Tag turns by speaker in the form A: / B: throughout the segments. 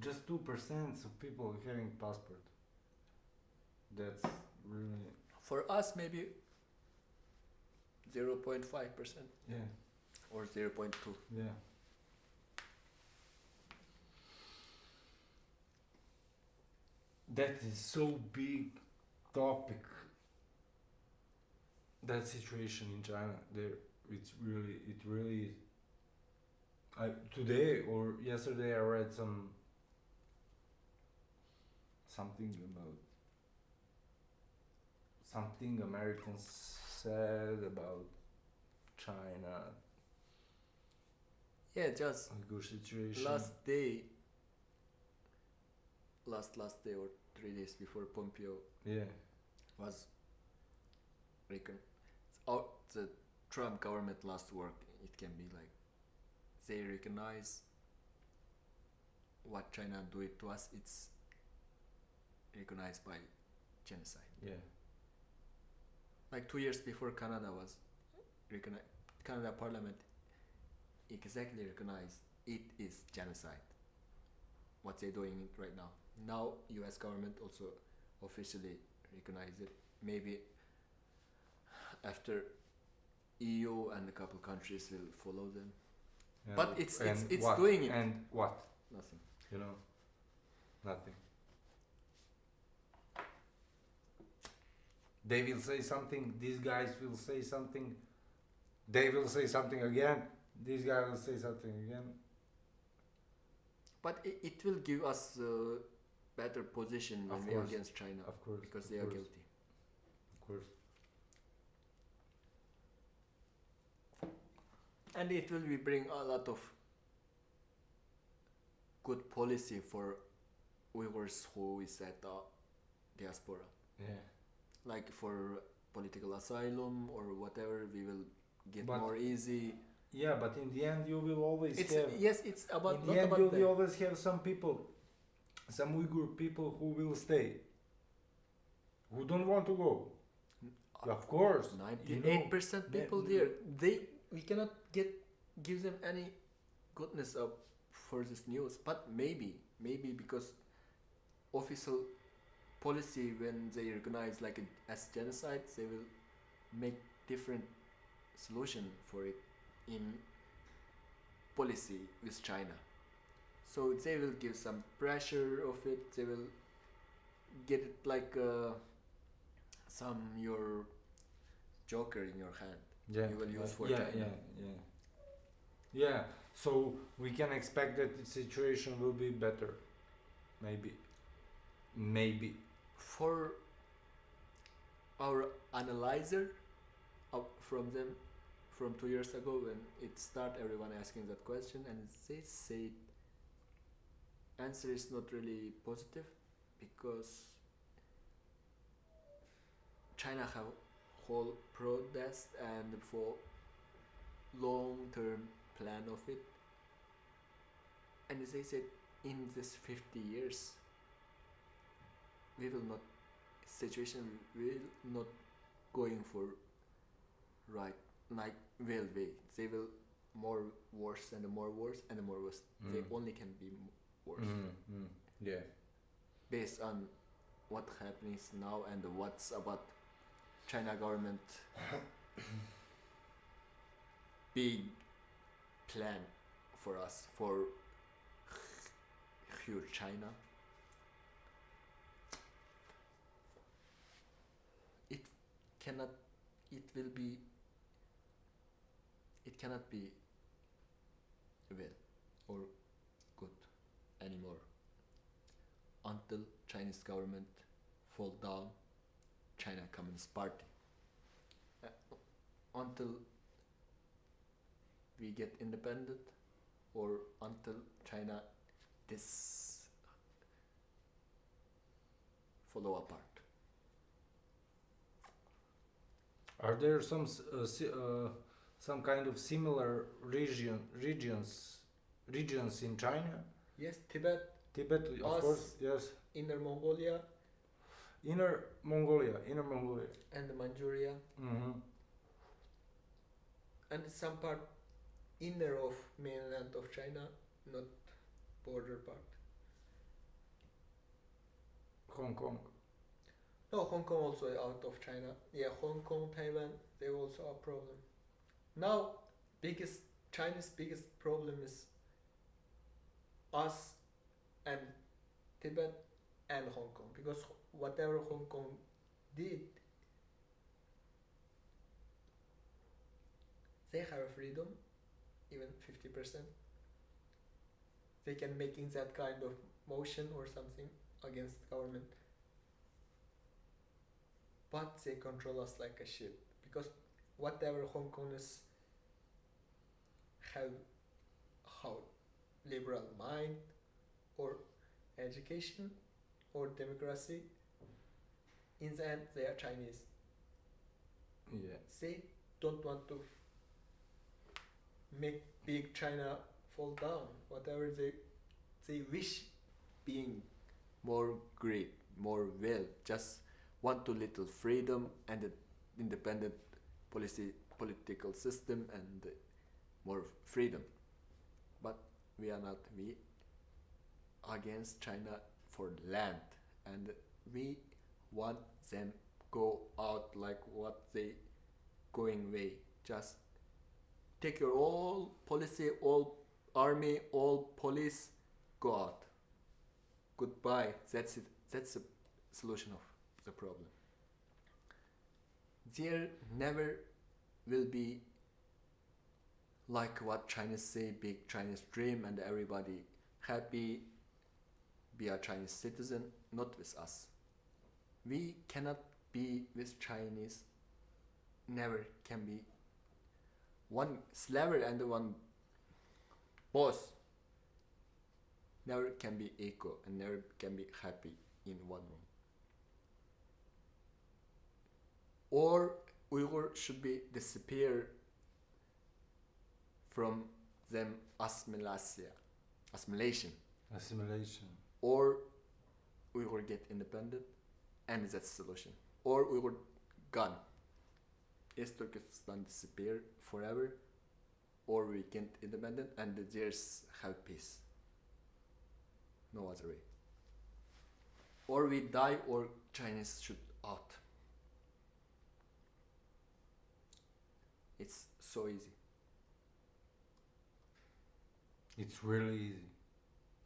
A: just 2% of people having passport. That's really
B: For us, maybe 0.5%
A: yeah.
B: or 0.2.
A: Yeah. That is so big topic. That situation in China, there, it really is. Today or yesterday I read something about something Americans said about China.
B: Yeah, just
A: Uyghur situation.
B: last day or 3 days before Pompeo
A: Yeah.
B: was the Trump government last work, it can be like they recognize what China do it to us, it's recognized by genocide.
A: Yeah.
B: Like 2 years before Canada was recognized, Canada Parliament exactly recognized it is genocide. What they're doing right now. Now US government also officially recognize it. Maybe after EU and a couple countries will follow them.
A: Yeah,
B: But it's
A: what?
B: doing it.
A: And what?
B: Nothing.
A: You know, nothing. They will say something, these guys will say something, they will say something again, this guy will say something again.
B: But it will give us a better position when we are against China.
A: Of course.
B: Because they are guilty.
A: Of course.
B: And it will bring a lot of good policy for Uyghurs who is at the diaspora.
A: Yeah.
B: Like for political asylum or whatever, we will get more easy.
A: Yeah, but in the end you will always have...
B: Yes, it's about...
A: In the end you will always have some people, some Uyghur people who will stay, who don't want to go. Of course.
B: 98% people there. We cannot give them any goodness up for this news. But maybe because official policy, when they recognize like as genocide, they will make different solution for it in policy with China. So they will give some pressure of it. They will get it like some your joker in your hand.
A: Yeah,
B: you will use for
A: China. Yeah. So we can expect that the situation will be better. Maybe.
B: For our analyzer from 2 years ago, when it started, everyone asking that question, and they say answer is not really positive because China have whole protest and for long-term plan of it, and they said in this 50 years situation will not going for right like well way. They will more worse and more worse and more worse. They only can be worse.
A: Yeah.
B: Based on what happens now and what's about China government big plan for us for huge China. It cannot be well or good anymore until Chinese government fall down, China Communist Party. Until we get independent or until China this follow apart.
A: Are there some kind of similar regions in China?
B: Yes, Tibet,
A: of course, yes.
B: Inner Mongolia, and Manchuria, and some part inner of mainland of China, not border part.
A: Hong Kong.
B: No, Hong Kong also out of China. Yeah, Hong Kong, Taiwan, they also a problem. Now, China's biggest problem is us and Tibet and Hong Kong, because whatever Hong Kong did, they have freedom, even 50%. They can making that kind of motion or something against government, but they control us like a shit, because whatever Hong Kongers have, how liberal mind or education or democracy, in the end they are Chinese.
A: Yeah.
B: They don't want to make big China fall down. Whatever they wish being more great, more well, just want to little freedom and an independent political system and more freedom. But we are not. We against China for land, and we want them go out like what they going way. Just take your all policy, all army, all police, go out. Goodbye. That's it. That's the solution of the problem. There never will be like what Chinese say, big Chinese dream and everybody happy, be a Chinese citizen, not with us. We cannot be with Chinese, never can be one slaver and one boss, never can be equal and never can be happy in one room. Or Uyghur should be disappear from them assimilation, or Uyghur get independent, and that's the solution. Or Uyghur gone, East Turkistan disappear forever, or we get independent and there's have peace. No other way. Or we die, or Chinese should out. It's so easy.
A: It's really easy.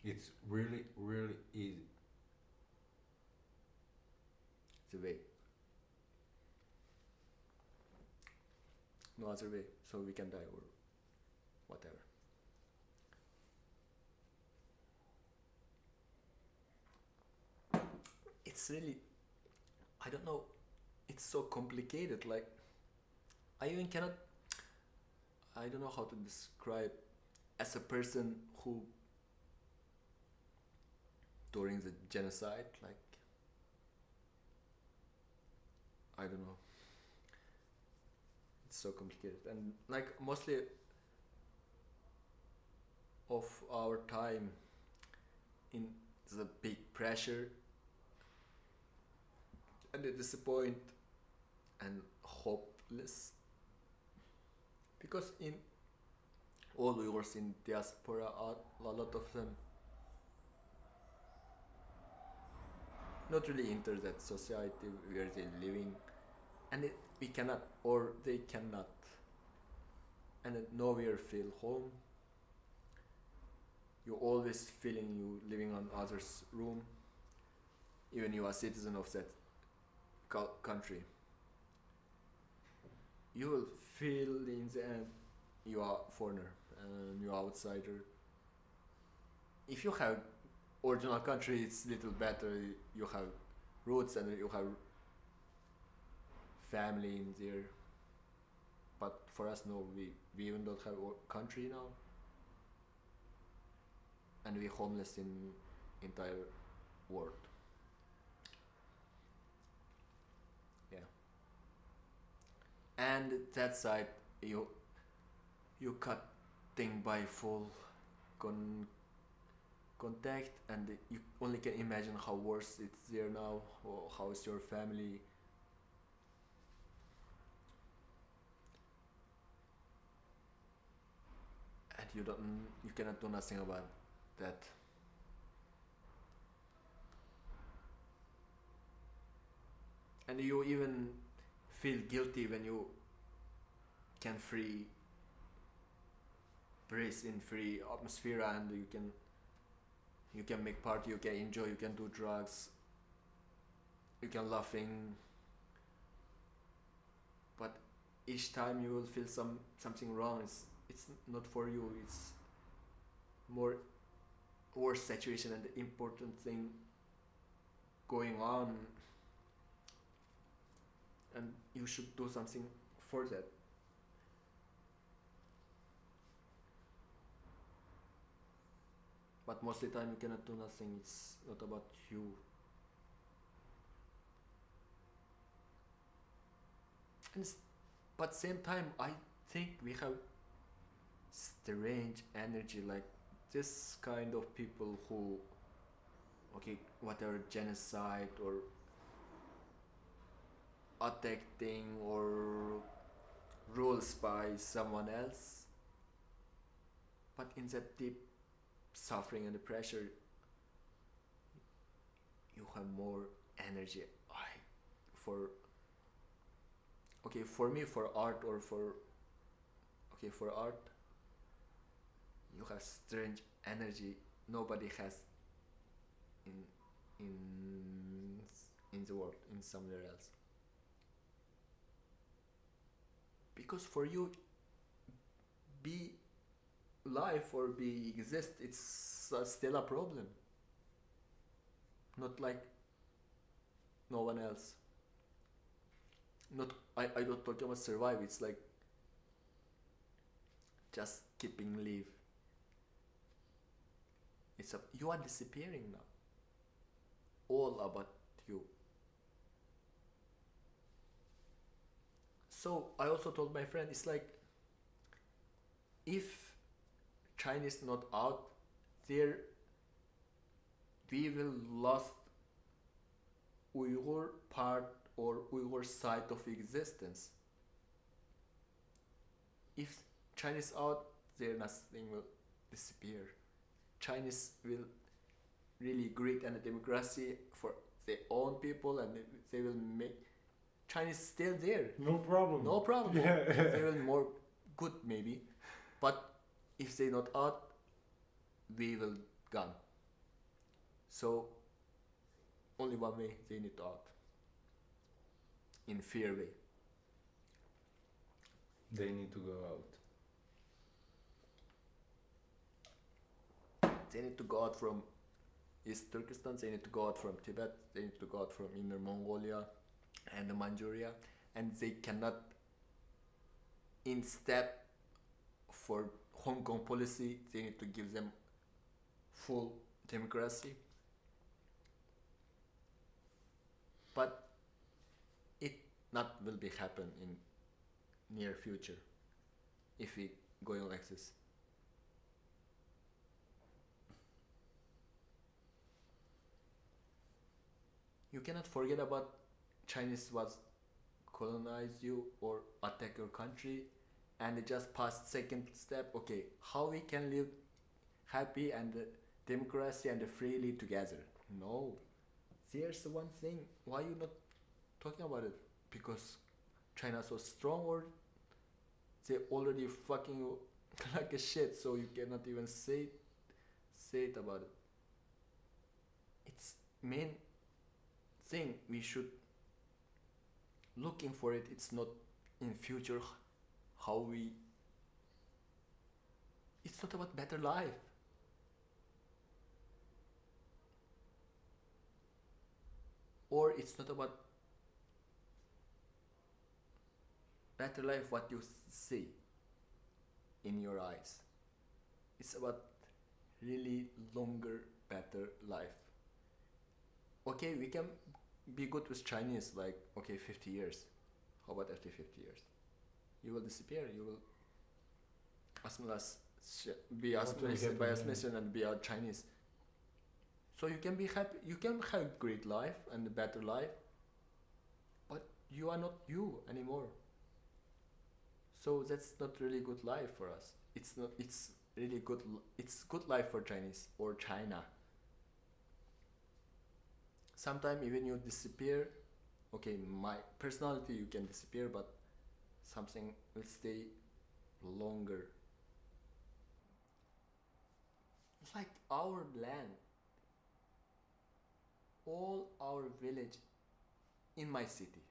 A: It's really, really easy.
B: It's a way. No other way. So we can die or whatever. It's really, I don't know, it's so complicated. Like, I don't know how to describe as a person who during the genocide, like, I don't know, it's so complicated, and like mostly of our time in the big pressure and the disappoint and hopeless, because in all Uyghurs in diaspora, a lot of them not really enter that society where they're living, and we cannot, or they cannot, and nowhere feel home. You always feeling you living on others' room, even you are citizen of that country. You will feel in the end you are foreigner and you are outsider. If you have original country, it's little better. You have roots and you have family in there. But for us, no, we even don't have a country now, and we homeless in entire world. Yeah. And that side, you cut thing by full contact, and you only can imagine how worse it's there now, or how is your family. And you cannot do nothing about that. and you even feel guilty when you can free breathe in free atmosphere, and you can make party, you can enjoy, you can do drugs, you can laughing, but each time you will feel something wrong. It's not for you. It's more worse situation and the important thing going on, and you should do something for that. But most of the time you cannot do nothing. It's not about you. And but same time, I think we have strange energy, like this kind of people who, okay, whatever genocide or attacking or rules by someone else, but in that deep suffering and the pressure, you have more energy. For me, for art, or for art, you have strange energy nobody has in in the world, in somewhere else. Because for you, be life or be exist, it's still a problem. Not like no one else. Not I don't talk about survive. It's like just keeping live. You are disappearing now. All about you. So I also told my friend, it's like if China is not out there, we will lost Uyghur part or Uyghur side of existence. If China is out there, nothing will disappear. Chinese will really great and a democracy for their own people, and they will make Chinese still there.
A: No problem.
B: No problem.
A: Yeah.
B: They will more good maybe, but if they not out, we will gone. So only one way, they need out. In fear way.
A: They need to go out.
B: They need to go out from East Turkistan, they need to go out from Tibet, they need to go out from Inner Mongolia and Manchuria, and they cannot, instead for Hong Kong policy, they need to give them full democracy. But it not will be happen in near future if we going like this. You cannot forget about Chinese was colonize you or attack your country, and they just passed second step. Okay, how we can live happy and democracy and freely together? No, there's one thing. Why you not talking about it? Because China so strong, or they already fucking you like a shit, so you cannot even say it about it. It's main thing we should looking for it. It's not in future how we. It's not about better life. Or it's not about better life what you see in your eyes. It's about really longer, better life. Okay, we can be good with Chinese, like, okay, 50 years. How about after 50 years? You will disappear, you will be assimilated by assimilation and be a Chinese. So you can be happy, you can have great life and a better life, but you are not you anymore. So that's not really good life for us. It's really good, it's good life for Chinese or China. Sometimes even you disappear, okay, my personality you can disappear, but something will stay longer. It's like our land, all our village in my city,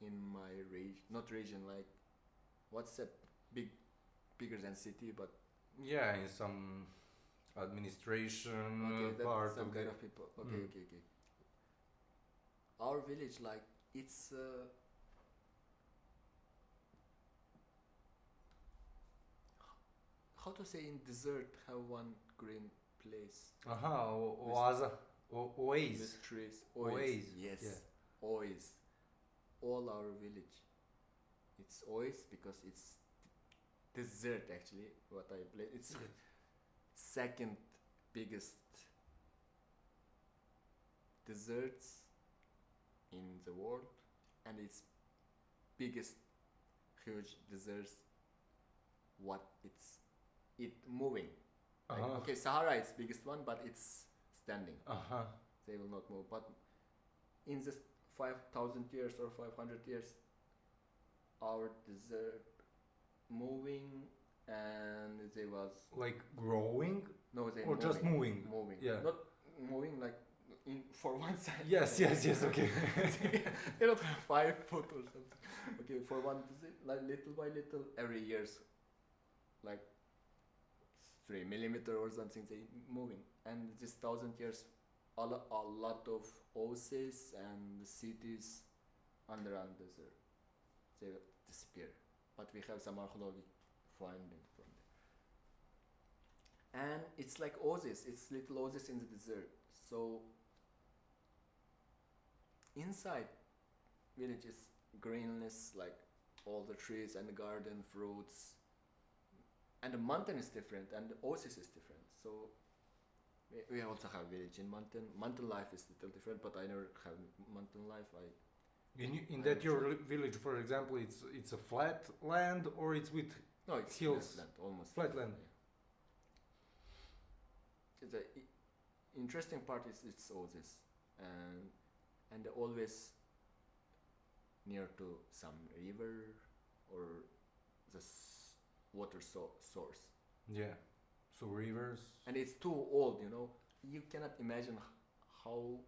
B: in my region, not region, like what's a bigger than city, but
A: Yeah, in some administration
B: okay, that's
A: part
B: some
A: of
B: kind
A: the.
B: of people. Okay, okay. Our village, like it's how to say in desert have one green place
A: Aha, oaza, oasis.
B: with trees.
A: Oasis,
B: Yes,
A: yeah.
B: oasis. All our village. It's oasis because it's desert actually. What I play, it's second biggest deserts in the world, and it's biggest huge deserts. What it moving. Like,
A: Uh-huh.
B: okay, Sahara is biggest one, but it's standing.
A: Uh-huh.
B: They will not move. But in this 5,000 years or 500 years, our desert moving, and they was
A: Like growing
B: no, they
A: or
B: moving,
A: just moving?
B: moving,
A: Yeah.
B: not moving like in for one side.
A: Yes, okay.
B: They don't have 5 foot or something. Okay, for one, like little by little, every years, like 3 millimeter or something, they moving, and this 1,000 years, a lot of oases and cities under desert, they disappear. But we have some archaeological finding from there, and it's like oasis. It's little oasis in the desert. So inside village is greenness, like all the trees and the garden fruits, and the mountain is different and the oasis is different. So we also have village in mountain life is a little different, but I never have mountain life.
A: In that your village, for example, it's a flat land or it's with
B: No, it's
A: hills.
B: flat land, almost
A: Flat land.
B: Yeah. The interesting part is it's oasis, and always near to some river or the water source.
A: Yeah. So rivers.
B: And it's too old, you cannot imagine how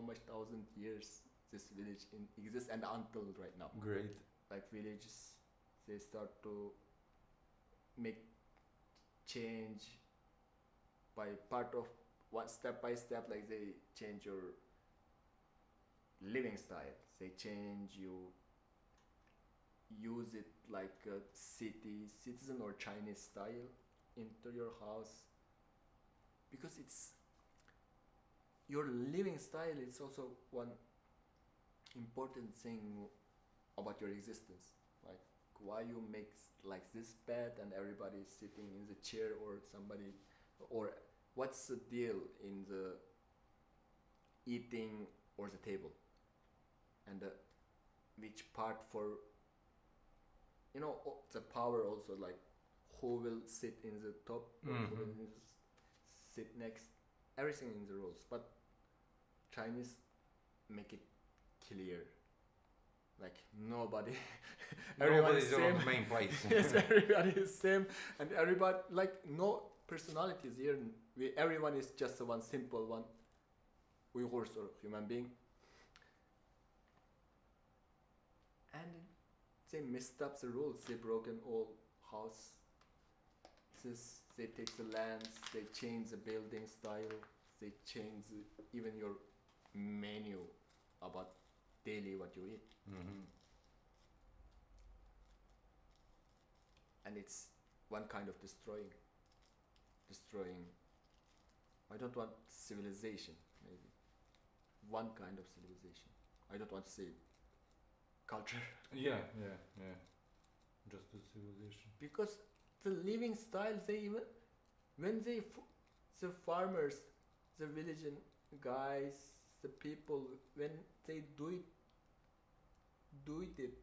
B: much 1,000 years this village exists, and until right now,
A: Great.
B: like villages, they start to make change by part of one step by step, like they change your living style, they change you use it like a citizen or Chinese style into your house, because it's your living style. It's also one important thing about your existence, like why you make like this bed and everybody is sitting in the chair, or somebody, or what's the deal in the eating or the table, and which part for the power also, like who will sit in the top, or who will sit next, everything in the rules. But Chinese make it clear, like nobody
A: Nobody's on the main place.
B: yes, everybody is same, and everybody, like, no personalities here. Everyone is just one simple one, Uyghurs or human being, and they messed up the rules. They broken all house. They take the lands. They change the building style. They change even your menu about daily what you eat. And it's one kind of destroying. I don't want civilization, maybe one kind of civilization. I don't want to say culture.
A: Yeah. Just a civilization.
B: Because the living style, they even when the farmers, the village guys, the people, when they do it,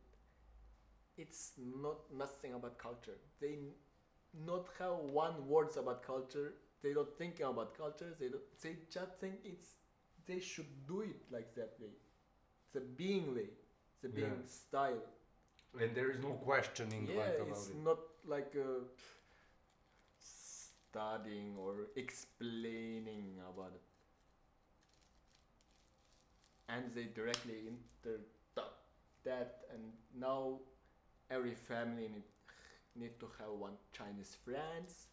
B: it's not nothing about culture. They not have one words about culture. They don't think about culture. They just think they should do it like that way. the being way, the being
A: Yeah.
B: style.
A: And there is no questioning
B: Yeah,
A: like about
B: it's
A: it.
B: not like studying or explaining about it. And they directly enter that, and now every family need to have one Chinese friends,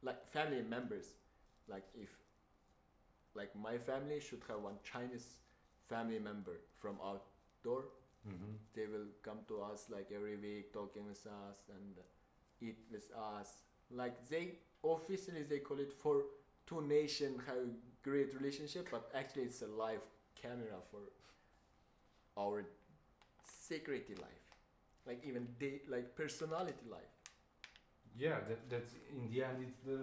B: like family members. Like if, like my family should have one Chinese family member from outdoor.
A: Mm-hmm.
B: They will come to us like every week, talking with us and eat with us. Like they officially they call it for two nation have great relationship, but actually it's a live camera for our security life, like even like personality life.
A: Yeah, that's in the end it's the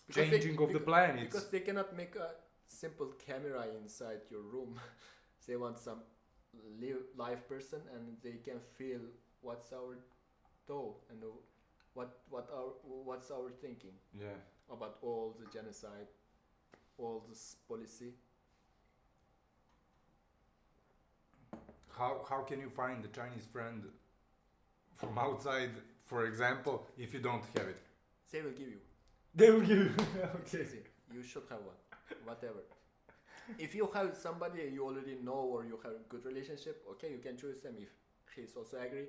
B: Because
A: changing of the planets.
B: Because they cannot make a simple camera inside your room. They want some live person, and they can feel what's our thought and what's our thinking
A: Yeah.
B: about all the genocide, all this policy.
A: How can you find a Chinese friend from outside, for example, if you don't have it?
B: They will give you.
A: They will give you.
B: It's easy. You should have one, whatever. If you have somebody you already know or you have a good relationship, okay, you can choose them. If he's also agree,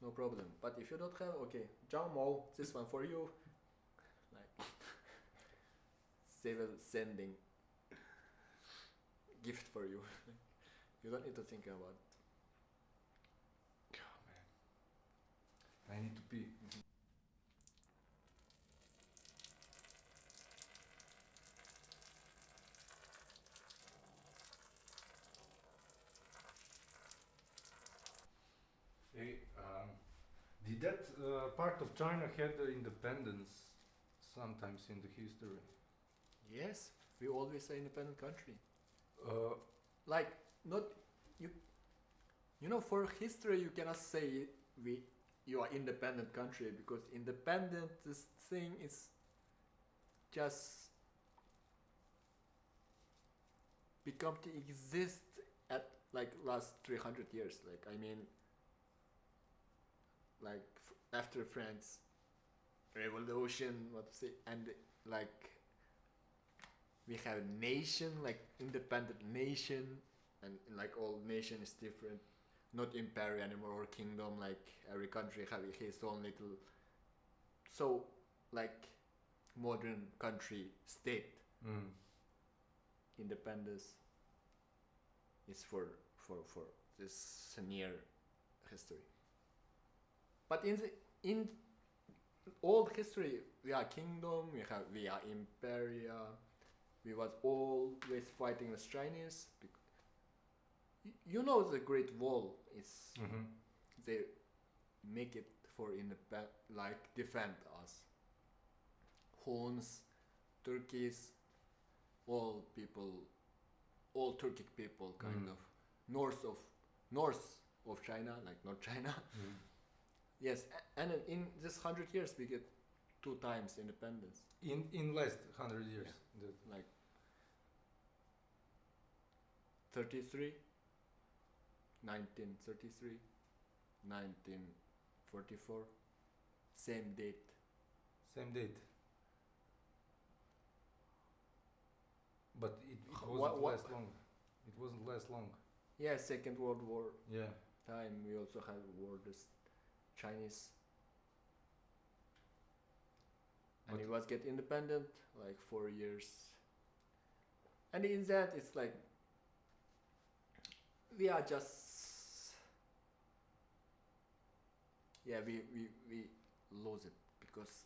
B: no problem. But if you don't have, okay, Zhang Mo, this one for you. Like, they will sending gift for you. You don't need to think about it.
A: Oh, man. I need to pee. Hey, did that part of China had the independence sometimes in the history?
B: Yes, we always an independent country.
A: Uh,
B: Like, not you. You know, for history, you cannot say you are independent country, because independent this thing is just become to exist at like last 300 years. Like I mean, like after France revolution, what to say, and like we have nation, like independent nation, and like all nation is different, not empire anymore or kingdom, like every country have his own little, so like modern country state. Independence is for this near history. But in old history, we are kingdom, we are imperia, we was always fighting with Chinese. You know, the Great Wall is they make it for like defend us. Huns, Turkeys, all people, all Turkic people, kind of north of China, like North China. Yes, and in this 100 years we get 2 times independence.
A: In last 100 years.
B: Yeah. Like 33, 1933, 1944, same date.
A: Same date. But it wasn't last long. It wasn't last long.
B: Yeah, Second World War
A: Yeah.
B: time. We also had war with Chinese. And
A: But
B: it was get independent like 4 years. And in that it's like we are just we lose it, because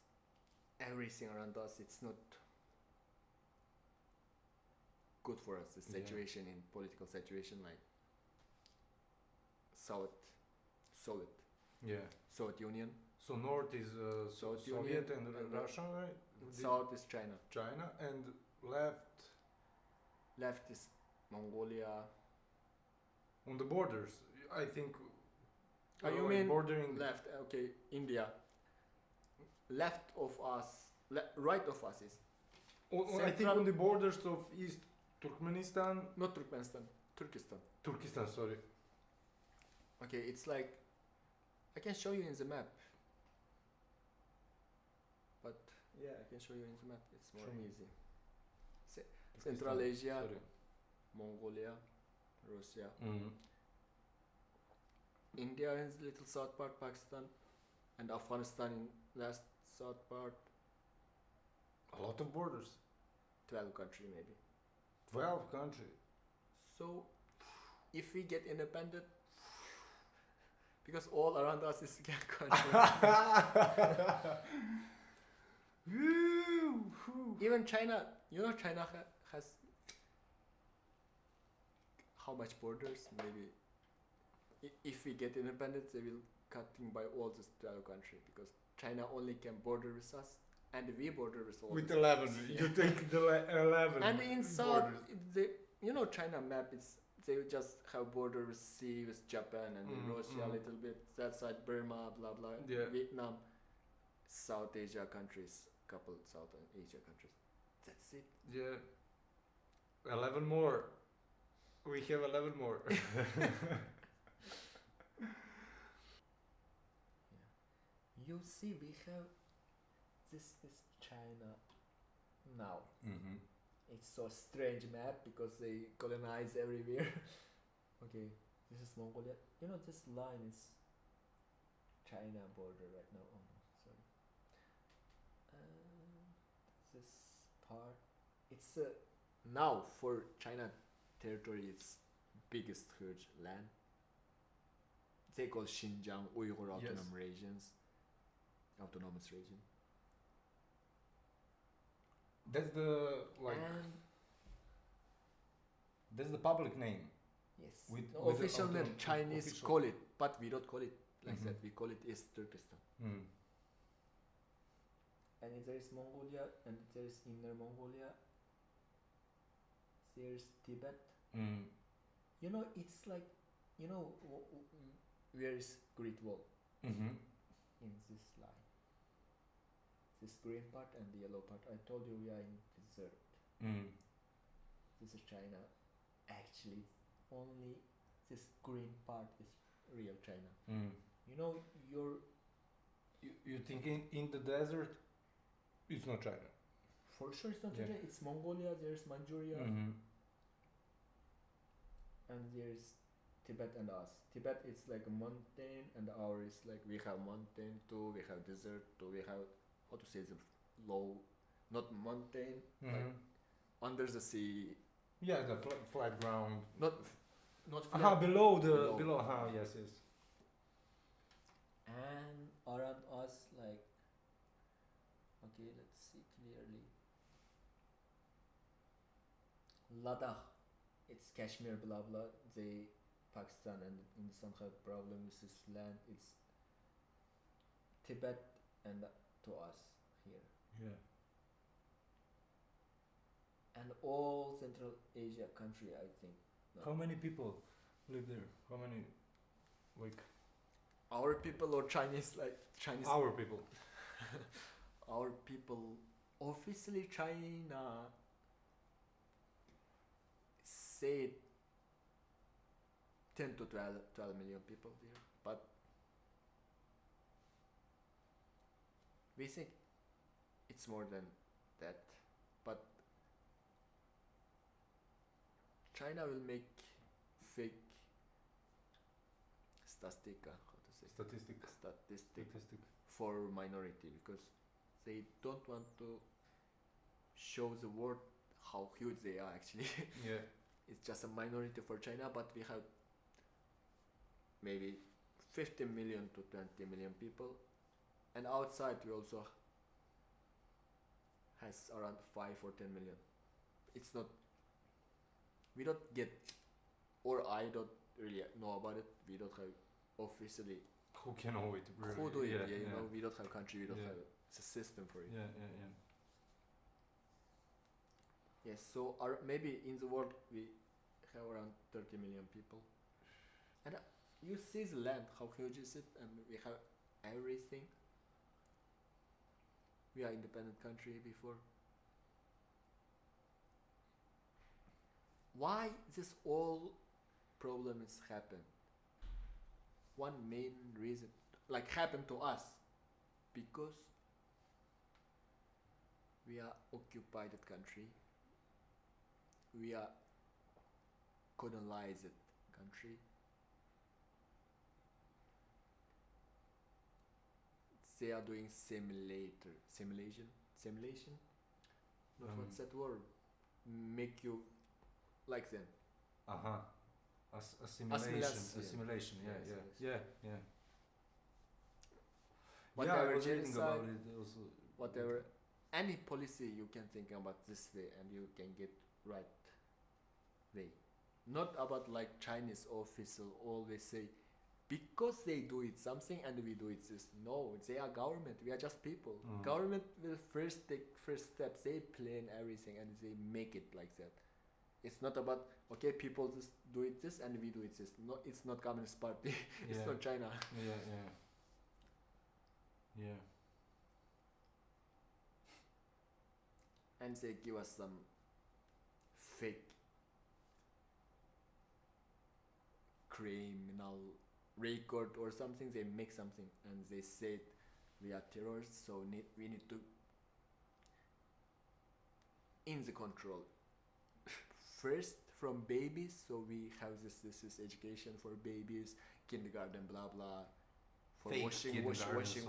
B: everything around us, it's not good for us. The situation in political situation, like Soviet Union.
A: So north is
B: Soviet
A: Soviet
B: Union,
A: and Russia, right?
B: South is China.
A: China, and left
B: is Mongolia.
A: on the borders. I think.
B: You mean
A: bordering
B: left? Okay, India. Left of us, right of us is
A: I think on the borders of East Turkmenistan.
B: not Turkmenistan. Turkestan.
A: Turkestan, sorry.
B: Okay, it's like I can show you in the map. But yeah, I can show you in the map. It's more
A: Show me.
B: easy. Central Asia,
A: Sorry.
B: Mongolia, Russia,
A: Mm.
B: India in the little south part, Pakistan, and Afghanistan in last south part.
A: A lot of borders.
B: 12 country maybe.
A: 12 country.
B: So if we get independent, because all around us is country. Even China, you know, China has how much borders? Maybe if we get independence, they will cutting by all this 12 country, because China only can border with us, and we border with all.
A: With
B: this.
A: 11.
B: Yeah.
A: You take the 11.
B: And in south,
A: borders.
B: you know, China map, it's they just have border with sea with Japan and Russia a little bit. That side Burma, blah blah.
A: Yeah.
B: Vietnam, South Asia countries, couple South Asia countries. That's it.
A: Yeah. 11 more. We have 11 more.
B: You see, we have this is China now.
A: Mm-hmm.
B: It's so strange map because they colonize everywhere. Okay, this is Mongolia. You know, this line is China border right now. Oh no, sorry. This part, it's now for China territory, it's biggest huge land. They call Xinjiang Uyghur Autonomous Regions. Autonomous region.
A: That's the
B: And
A: that's the public name.
B: yes,
A: With
B: the
A: the
B: official name Chinese
A: official-
B: call it, but we don't call it like
A: Mhm.
B: that. We call it East Turkistan.
A: Mm.
B: And there is Mongolia, and there is Inner Mongolia. There's Tibet.
A: Mm.
B: You know, it's like, you know, where is Great Wall?
A: Mm-hmm.
B: In this line. This green part and the yellow part. I told you we are in desert.
A: Mm.
B: This is China. Actually, only this green part is real China.
A: Mm.
B: You know,
A: You think in the desert, it's not China.
B: for sure it's not
A: Yeah.
B: China. It's Mongolia. There's Manchuria.
A: Mm-hmm.
B: And there's Tibet and us. Tibet is like a mountain, and ours is like we have mountain too, we have desert too, we have how to say the low, not mountain, like under the sea,
A: Yeah, the flat ground.
B: not flat.
A: Below
B: Below.
A: below. Yes.
B: And around us, like, okay, let's see clearly. Ladakh, it's Kashmir, blah blah. They Pakistan and Hindustan have problem with this land. It's Tibet and to us here,
A: Yeah.
B: and all Central Asia country, I think. No.
A: How many people live there? How many, like
B: Our people or Chinese, like Chinese.
A: our people?
B: Our people, officially China said 10 to 12 million people there, but we think it's more than that. But China will make fake statistic, how to say statistic for minority, because they don't want to show the world how huge they are actually.
A: Yeah.
B: It's just a minority for China, but we have maybe 15 million to 20 million people, and outside we also has around 5 or 10 million. It's not, we don't get, or I don't really know about it. We don't have officially
A: Who can know it? Really?
B: who do it.
A: Yeah,
B: You know, we don't have country. We don't
A: Yeah.
B: have it's a system for it.
A: Yeah.
B: Yes, so maybe in the world we have around 30 million people. And you see the land, how huge is it? And we have everything. We are independent country before. Why this all problems happen. One main reason, like happened to us, because we are occupied country, we are colonized country. They are doing simulation. Not what's that word? Make you like them.
A: Assimilation. Yeah.
B: Whatever
A: I was reading
B: genocide,
A: about it also.
B: whatever, any policy you can think about this way and you can get right way. Not about like Chinese official always say, because they do it something and we do it this. No, they are government. We are just people. Government will first take first steps. They plan everything and they make it like that. It's not about okay, people just do it this and we do it this. No, it's not Communist Party. It's not China.
A: Yeah.
B: And they give us some fake criminal record or something. They make something and they say we are terrorists, so we need to in the control first from babies. So we have this is education for babies, kindergarten, blah blah, for
A: Fake
B: washing.
A: kindergartens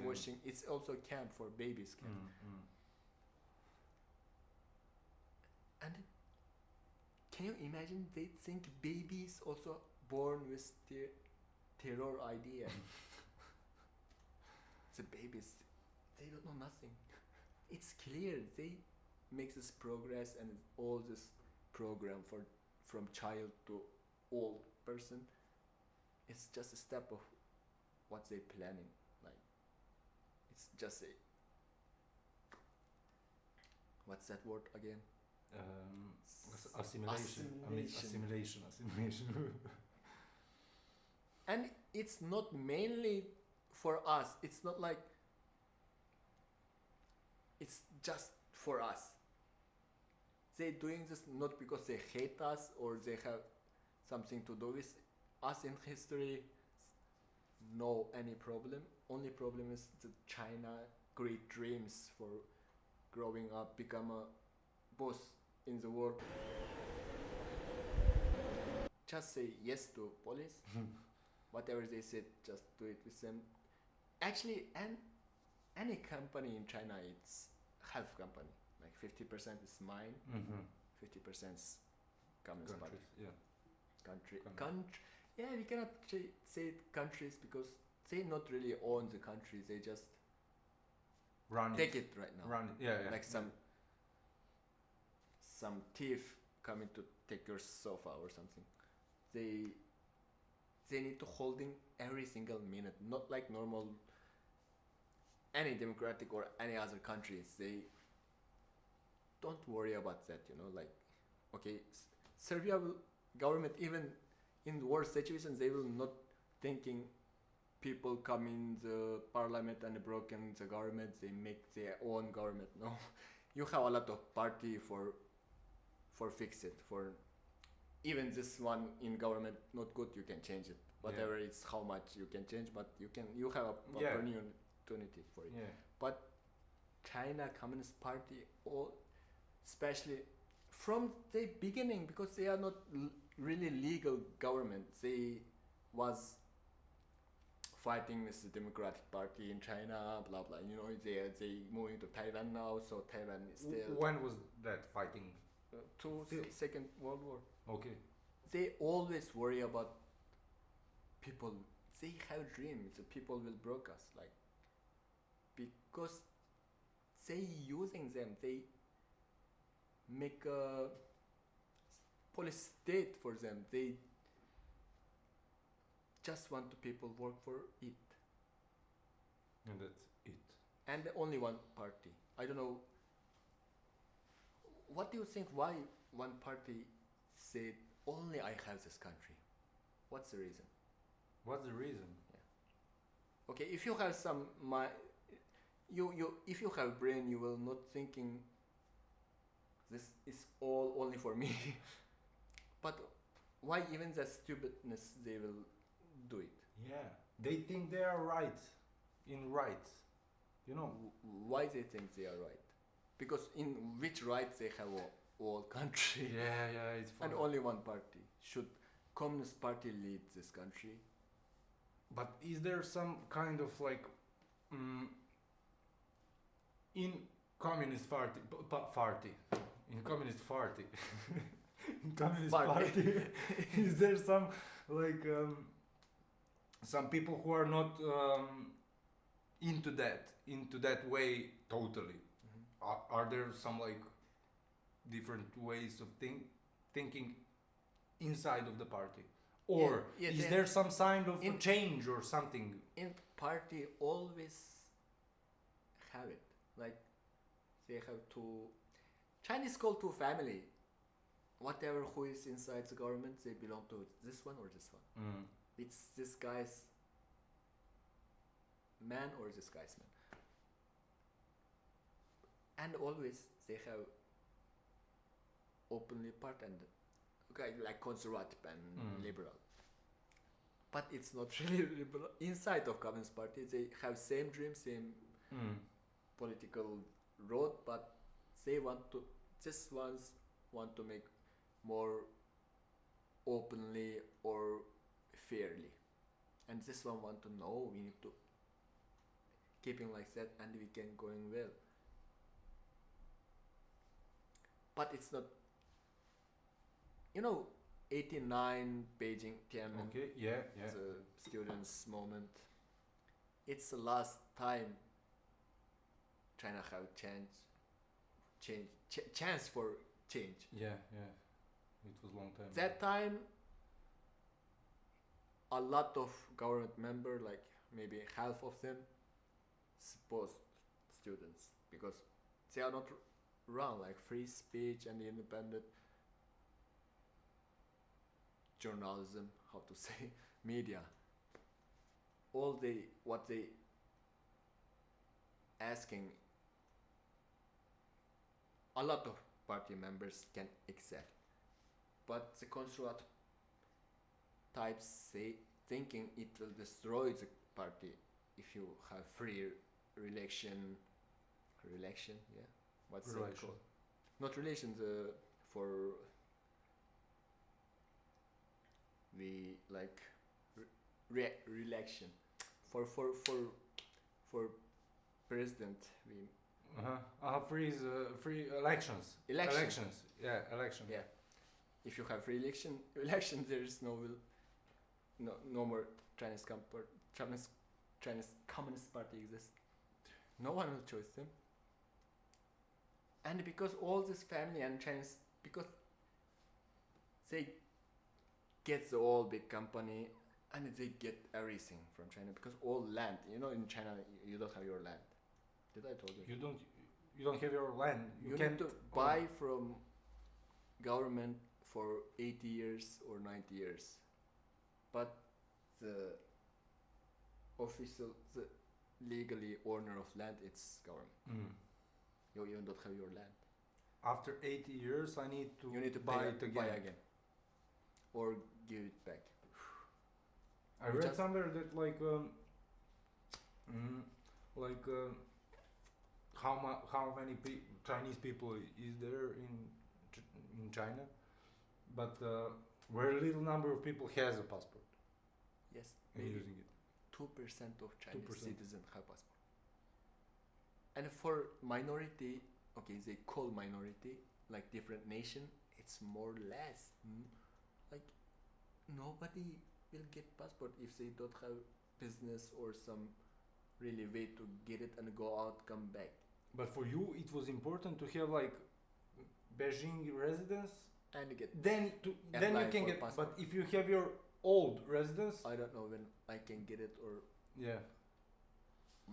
B: Washing. It's also camp for babies camp. And can you imagine they think babies also born with the terror idea? The babies, they don't know nothing. It's clear they make this progress and all this program for from child to old person. It's just a step of what they planning. Like it's just a what's that word again?
A: Assimilation.
B: And it's not mainly for us. It's not like it's just for us. They doing this not because they hate us or they have something to do with us in history. No any problem. Only problem is that China great dreams for growing up, become a boss in the world. Just say yes to police. Whatever they said, just do it with them. Actually, any company in China, it's half company. Like 50% is mine, 50% is Communist Party. Country. Yeah, we cannot say it countries because they not really own the country. They just take it right now. Like some thief coming to take your sofa or something. They need to holding every single minute, not like normal any democratic or any other countries. They don't worry about that, like okay, Serbia will government even in the worst situations they will not thinking people come in the parliament and broken the government, they make their own government. No, you have a lot of party for fix it. For even this one in government not good, you can change it. Whatever it's how much you can change, but you have a opportunity for it. But China Communist Party, all especially from the beginning, because they are not really legal government, they was fighting with the Democratic Party in China, blah blah. They moving to Taiwan now, so Taiwan is still.
A: When was that fighting?
B: Second World War.
A: Okay.
B: They always worry about people. They have dreams. The people will broke us, like because they using them. They make a police state for them. They just want the people work for it.
A: And that's it.
B: And only one party. I don't know. What do you think? Why one party said only I have this country? What's the reason?
A: What's the reason?
B: Okay, if you have some if you have brain, you will not thinking this is all only for me. But why even the stupidness they will do it?
A: Yeah, they think they are right, in rights, you know.
B: Why they think they are right? Because in which rights they have all country
A: Yeah, it's fine.
B: and only one party? Should Communist Party lead this country?
A: But is there some kind of like, in Communist Party, in Communist Party, in Communist Party, is there some like some people who are not into that way totally? Are there some like different ways of thinking inside of the party, or is there some sign of change or something?
B: In party always have it, like they have two. Chinese call two family. Whatever who is inside the government, they belong to this one or this one. It's this guy's man or this guy's man. And always they have openly part and okay, like conservative and liberal. But it's not really liberal. Inside of Communist Party, they have same dream, same political road, but they just want to make more openly or fairly. And this one want to know we need to keeping like that and we can going well. But it's not, 89 Beijing Tiananmen.
A: Okay, yeah.
B: The students' moment. It's the last time China have chance for change.
A: Yeah. It was long time.
B: That time, a lot of government member, like maybe half of them, supposed students because they are not run like free speech and independent journalism, how to say, media. What they asking, a lot of party members can accept, but the conservative types say thinking it will destroy the party if you have free election, yeah. What's it called? Not relations. For the like re-election for president.
A: Free elections. Elections. Yeah, election.
B: Yeah. If you have free election, there is no more Chinese Communist Party exists. No one will choose them. And because all this family and Chinese, because they get the all big company and they get everything from China, because all land, in China you don't have your land. Did I told you?
A: You don't have your land.
B: You need to buy from government for 80 years or 90 years. But the legally owner of land, it's government. You even don't have your land.
A: After 80 years, you need to buy it again.
B: Or give it back.
A: I read somewhere that how many Chinese people is there in China, but very little number of people has a passport.
B: Yes,
A: and using it.
B: 2% of Chinese citizens have passport. And for minority, okay, they call minority like different nation. It's more or less like nobody will get passport if they don't have business or some really way to get it and go out, come back.
A: But for you, it was important to have like Beijing residence,
B: and get
A: then you can get passport. But if you have your old residence,
B: I don't know when I can get it or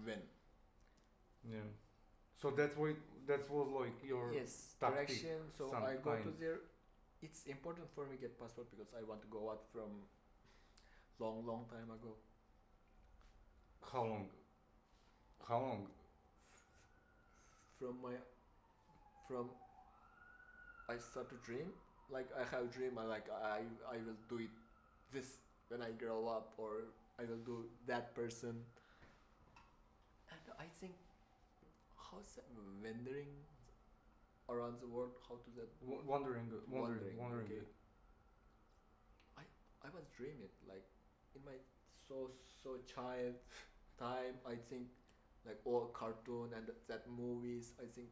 B: when.
A: Yeah. So that was like your
B: direction. So I go to there. It's important for me to get passport because I want to go out from long time ago.
A: How long?
B: From I start to dream like I have dream. I will do it this when I grow up, or I will do that person. And I think how's that wandering around the world? How to that?
A: Wandering.
B: Okay. I was dreaming like in my so child time. I think like all cartoon and that movies. I think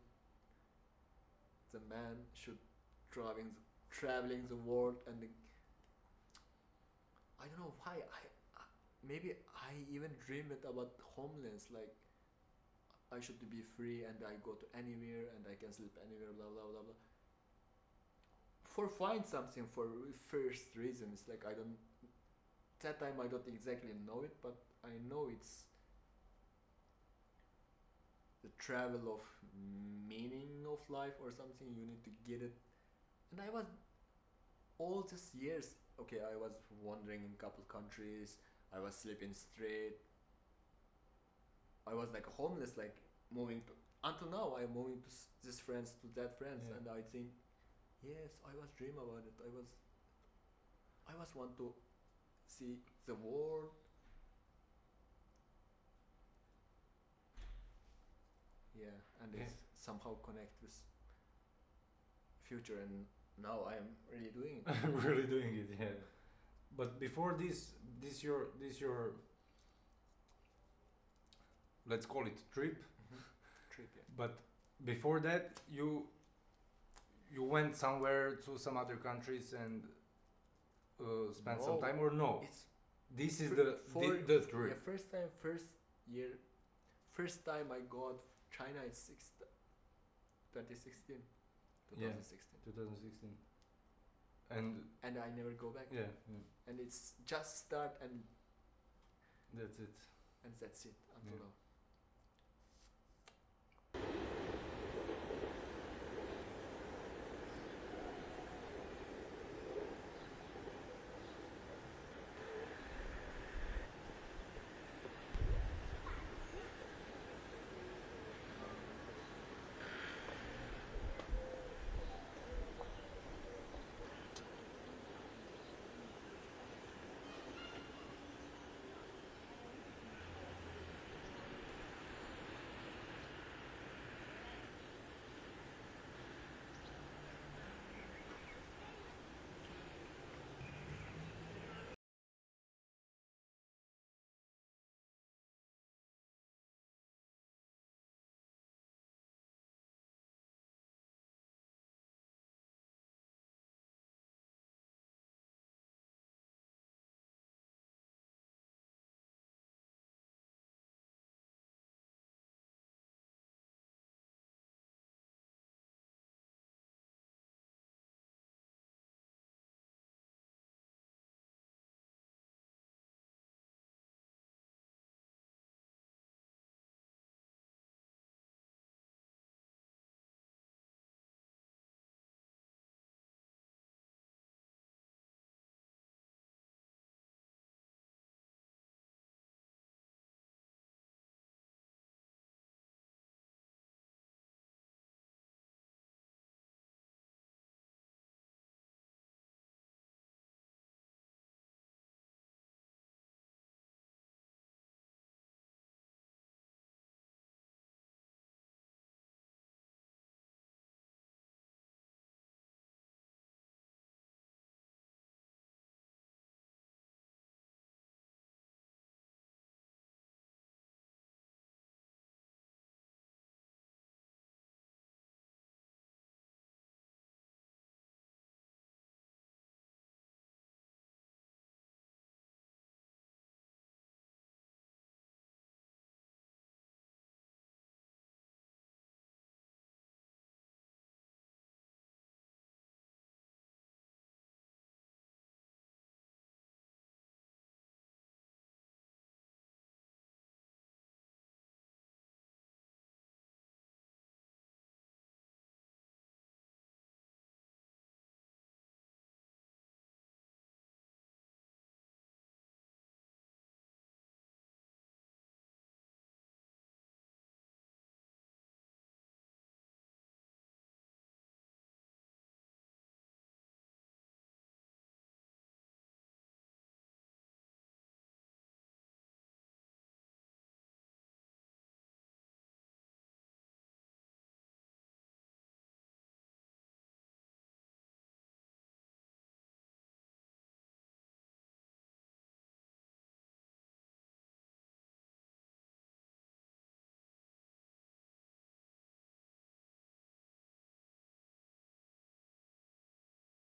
B: the man should traveling the world, and I don't know why maybe I even dream it about homeless, like I should be free and I go to anywhere and I can sleep anywhere, blah blah blah blah. For find something for first reasons, like I don't that time I don't exactly know it, but I know it's the travel of meaning of life or something. You need to get it. And I was all these years, okay, I was wandering in couple countries, I was sleeping straight, I was like homeless, like moving to until now I'm moving to this friends to that friends.
A: Yeah.
B: And I think yes, I was dream about it. I was want to see the world. Yeah, and
A: Yeah.
B: it's somehow connect with future, and now I am really doing it.
A: I'm really doing it, yeah. But before this your let's call it trip.
B: Trip, yeah.
A: But before that, you went somewhere to some other countries and spent some
B: No,
A: time, or no?
B: It's
A: This is
B: fir-
A: the
B: for-
A: the trip.
B: yeah, first time I got China is 2016.
A: Yeah. 2016. And
B: And I never go back.
A: yeah,
B: And it's just start, and
A: that's it.
B: that's it until
A: Yeah.
B: now.